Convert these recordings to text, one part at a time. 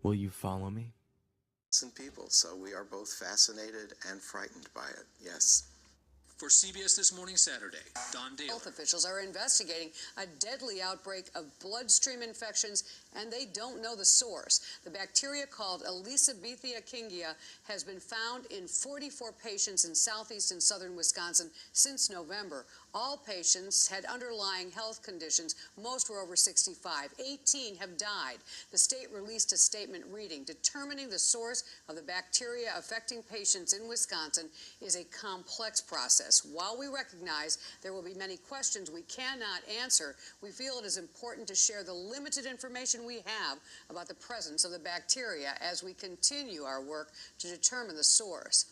Will you follow me? People, so we are both fascinated and frightened by it, yes. For CBS This Morning Saturday, Don Daly. Health officials are investigating a deadly outbreak of bloodstream infections, and they don't know the source. The bacteria called Elisabethia kingia has been found in 44 patients in southeast and southern Wisconsin since November. All patients had underlying health conditions. Most were over 65. 18 have died. The state released a statement reading, determining the source of the bacteria affecting patients in Wisconsin is a complex process. While we recognize there will be many questions we cannot answer, we feel it is important to share the limited information we have about the presence of the bacteria as we continue our work to determine the source.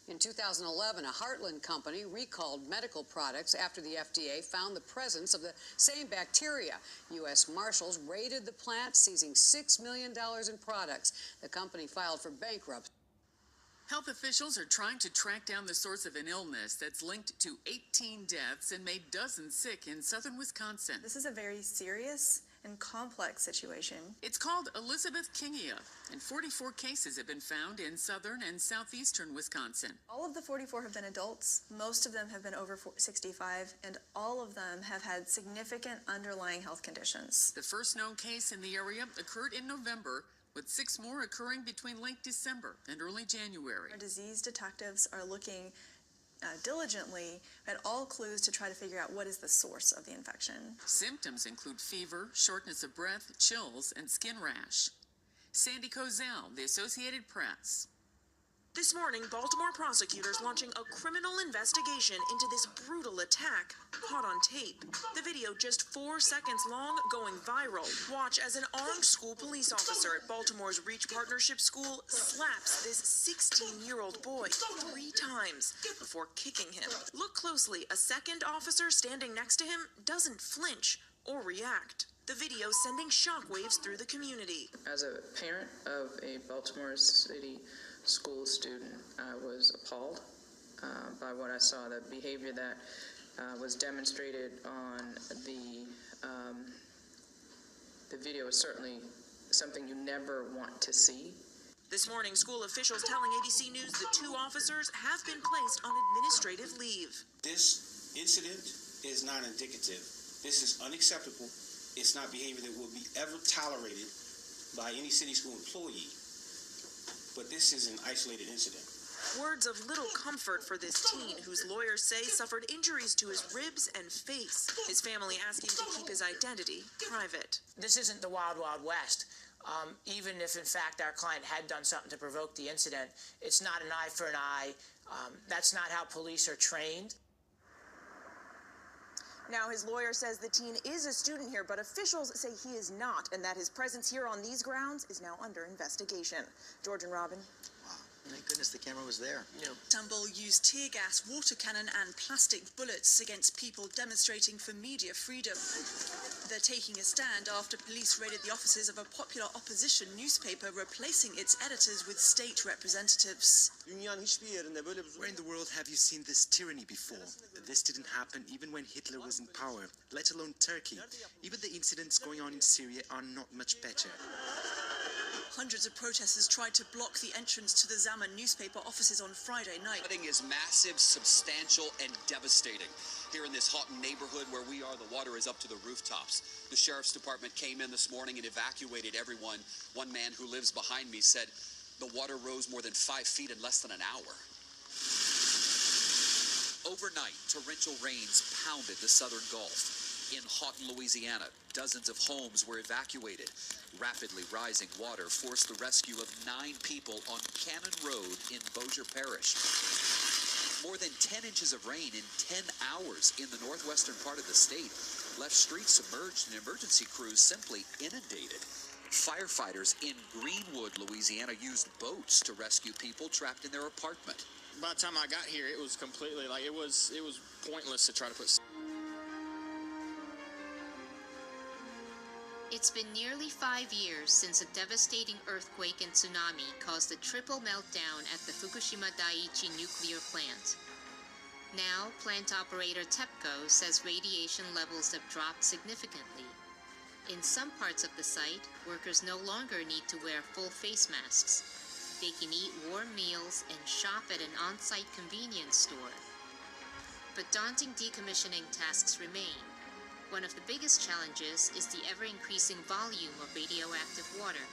In 2011, a Heartland company recalled medical products after the FDA found the presence of the same bacteria. U.S. Marshals raided the plant, seizing $6 million in products. The company filed for bankruptcy. Health officials are trying to track down the source of an illness that's linked to 18 deaths and made dozens sick in southern Wisconsin. This is a very serious and complex situation. It's called Elisabeth kingia, and 44 cases have been found in southern and southeastern Wisconsin. All of the 44 have been adults. Most of them have been over 65, and all of them have had significant underlying health conditions. The first known case in the area occurred in November, with 6 more occurring between late December and early January. Our disease detectives are looking diligently at all clues to try to figure out what is the source of the infection. Symptoms include fever, shortness of breath, chills, and skin rash. Sandy Kozel, The Associated Press. This morning, Baltimore prosecutors launching a criminal investigation into this brutal attack, caught on tape. The video, just 4 seconds long, going viral. Watch as an armed school police officer at Baltimore's Reach Partnership School slaps this 16-year-old boy 3 times before kicking him. Look closely. A second officer standing next to him doesn't flinch or react. The video sending shockwaves through the community. As a parent of a Baltimore City school student, I was appalled by what I saw. The behavior that was demonstrated on the video is certainly something you never want to see. This morning, school officials telling ABC News the 2 officers have been placed on administrative leave. This incident is not indicative. This is unacceptable. It's not behavior that will be ever tolerated by any city school employee. But this is an isolated incident. Words of little comfort for this teen, whose lawyers say suffered injuries to his ribs and face. His family asking to keep his identity private. This isn't the Wild Wild West. Even if, in fact, our client had done something to provoke the incident, it's not an eye for an eye. That's not how police are trained. Now, his lawyer says the teen is a student here, but officials say he is not, and that his presence here on these grounds is now under investigation. George and Robin. Wow. Thank goodness the camera was there. Istanbul used tear gas, water cannon and plastic bullets against people demonstrating for media freedom. They're taking a stand after police raided the offices of a popular opposition newspaper, replacing its editors with state representatives. Where in the world have you seen this tyranny before? This didn't happen even when Hitler was in power, let alone Turkey. Even the incidents going on in Syria are not much better. Hundreds of protesters tried to block the entrance to the Zaman newspaper offices on Friday night. The flooding is massive, substantial, and devastating. Here in this Houghton neighborhood where we are, the water is up to the rooftops. The sheriff's department came in this morning and evacuated everyone. One man who lives behind me said the water rose more than 5 feet in less than an hour. Overnight, torrential rains pounded the southern Gulf. In Houghton, Louisiana, dozens of homes were evacuated. Rapidly rising water forced the rescue of 9 people on Cannon Road in Bossier Parish. More than 10 inches of rain in 10 hours in the northwestern part of the state left streets submerged and emergency crews simply inundated. Firefighters in Greenwood, Louisiana, used boats to rescue people trapped in their apartment. By the time I got here, it was completely it was pointless to try to put. It's been nearly 5 years since a devastating earthquake and tsunami caused a triple meltdown at the Fukushima Daiichi nuclear plant. Now, plant operator TEPCO says radiation levels have dropped significantly. In some parts of the site, workers no longer need to wear full face masks. They can eat warm meals and shop at an on-site convenience store. But daunting decommissioning tasks remain. One of the biggest challenges is the ever-increasing volume of radioactive water.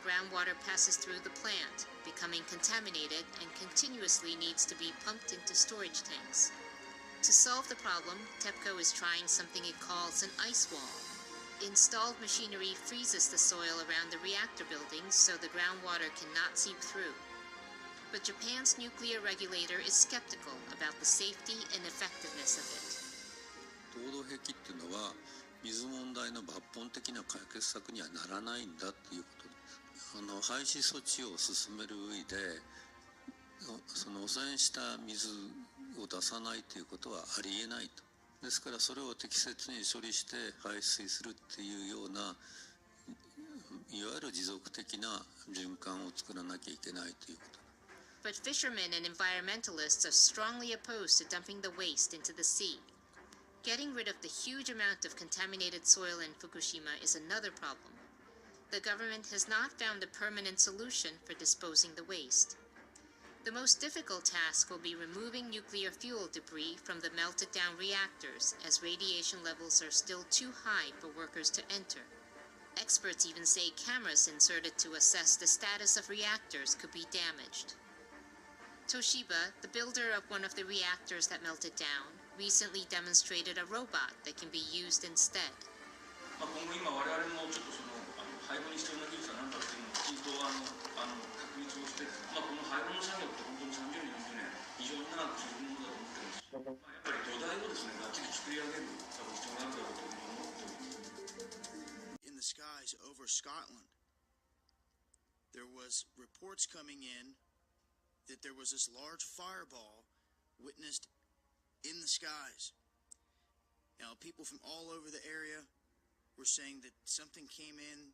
Groundwater passes through the plant, becoming contaminated and continuously needs to be pumped into storage tanks. To solve the problem, TEPCO is trying something it calls an ice wall. Installed machinery freezes the soil around the reactor buildings so the groundwater cannot seep through. But Japan's nuclear regulator is skeptical about the safety and effectiveness of it. 凍土壁っていうのは水問題の抜本的な解決策にはならないんだっていうことです。排止措置を進める上で、その汚染した水を出さないということはありえないと。ですからそれを適切に処理して排水するっていうような、いわゆる持続的な循環を作らなきゃいけないということ。But fishermen and environmentalists are strongly opposed to dumping the waste into the sea. Getting rid of the huge amount of contaminated soil in Fukushima is another problem. The government has not found a permanent solution for disposing the waste. The most difficult task will be removing nuclear fuel debris from the melted down reactors, as radiation levels are still too high for workers to enter. Experts even say cameras inserted to assess the status of reactors could be damaged. Toshiba, the builder of one of the reactors that melted down, recently demonstrated a robot that can be used instead. 今我々もちょっと廃炉に必要な技術は何だっていうのをきちんと確立をして、この廃炉の作業って本当に30年40年非常に長く続くものだと思ってます。やっぱり土台をですねがっちり作り上げる必要があるだろうというふうに思っております。 In the skies over Scotland, there was reports coming in that there was this large fireball witnessed in the skies. Now, people from all over the area were saying that something came in.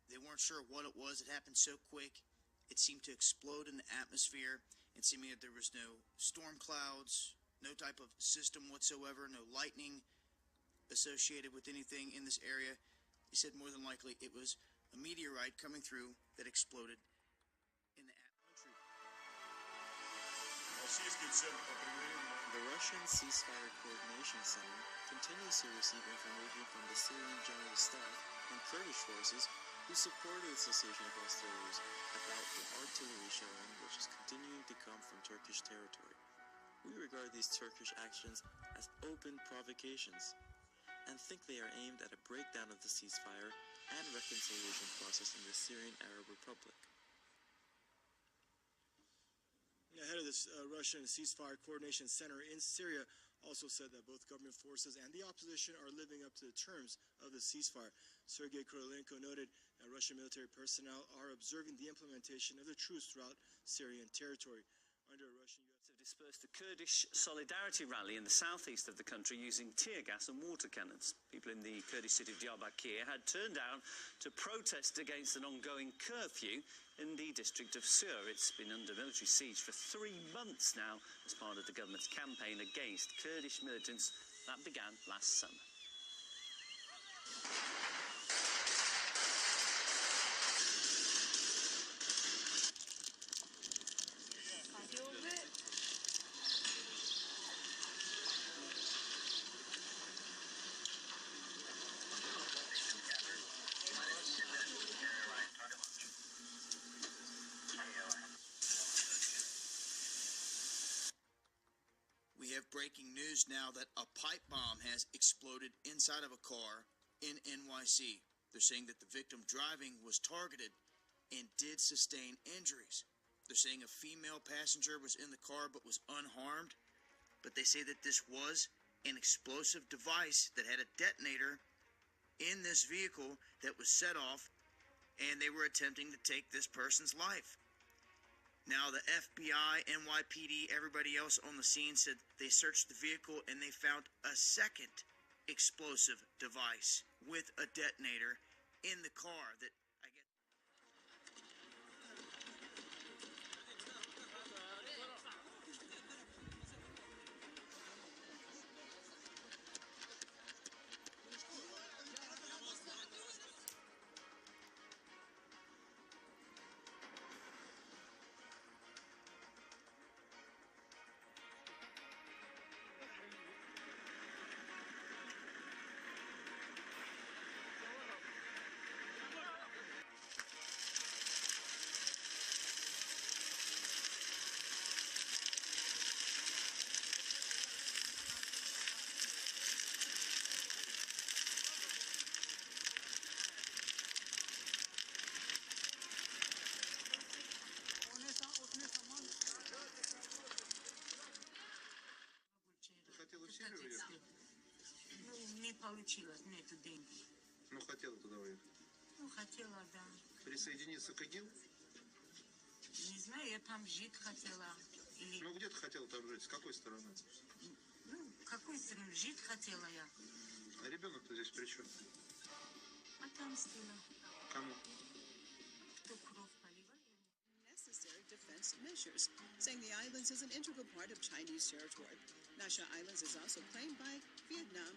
They weren't sure what it was. It happened so quick. It seemed to explode in the atmosphere, and seeming that there was no storm clouds, no type of system whatsoever, no lightning associated with anything in this area. He said more than likely it was a meteorite coming through that exploded in the atmosphere. The Russian Ceasefire Coordination Center continues to receive information from the Syrian General Staff and Kurdish forces who supported the cessation of hostilities about the artillery shelling which is continuing to come from Turkish territory. We regard these Turkish actions as open provocations and think they are aimed at a breakdown of the ceasefire and reconciliation process in the Syrian Arab Republic. The head of the Russian Ceasefire Coordination Center in Syria also said that both government forces and the opposition are living up to the terms of the ceasefire. Sergei Korolenko noted that Russian military personnel are observing the implementation of the truce throughout Syrian territory. Under Russian dispersed the Kurdish solidarity rally in the southeast of the country using tear gas and water cannons. People in the Kurdish city of Diyarbakir had turned out to protest against an ongoing curfew in the district of Sur. It's been under military siege for 3 months now as part of the government's campaign against Kurdish militants that began last summer. We have breaking news now that a pipe bomb has exploded inside of a car in NYC. They're saying that the victim driving was targeted and did sustain injuries. They're saying a female passenger was in the car but was unharmed. But they say that this was an explosive device that had a detonator in this vehicle that was set off, and they were attempting to take this person's life. Now, the FBI, NYPD, everybody else on the scene said they searched the vehicle and they found a second explosive device with a detonator in the car that I guess. получила на это деньги. Ну, хотела туда уехать. Ну, хотела, да. Присоединиться к ИГИЛ? Не знаю, я там жить хотела. Или... Ну, где ты хотела там жить? С какой стороны? Ну, какой стороны? Жить хотела я. А ребенок-то здесь при чем? Отомстила. Кому? Кто кровь поливал? Necessary defense measures, saying the islands is an integral part of Chinese territory. National Islands is also claimed by Vietnam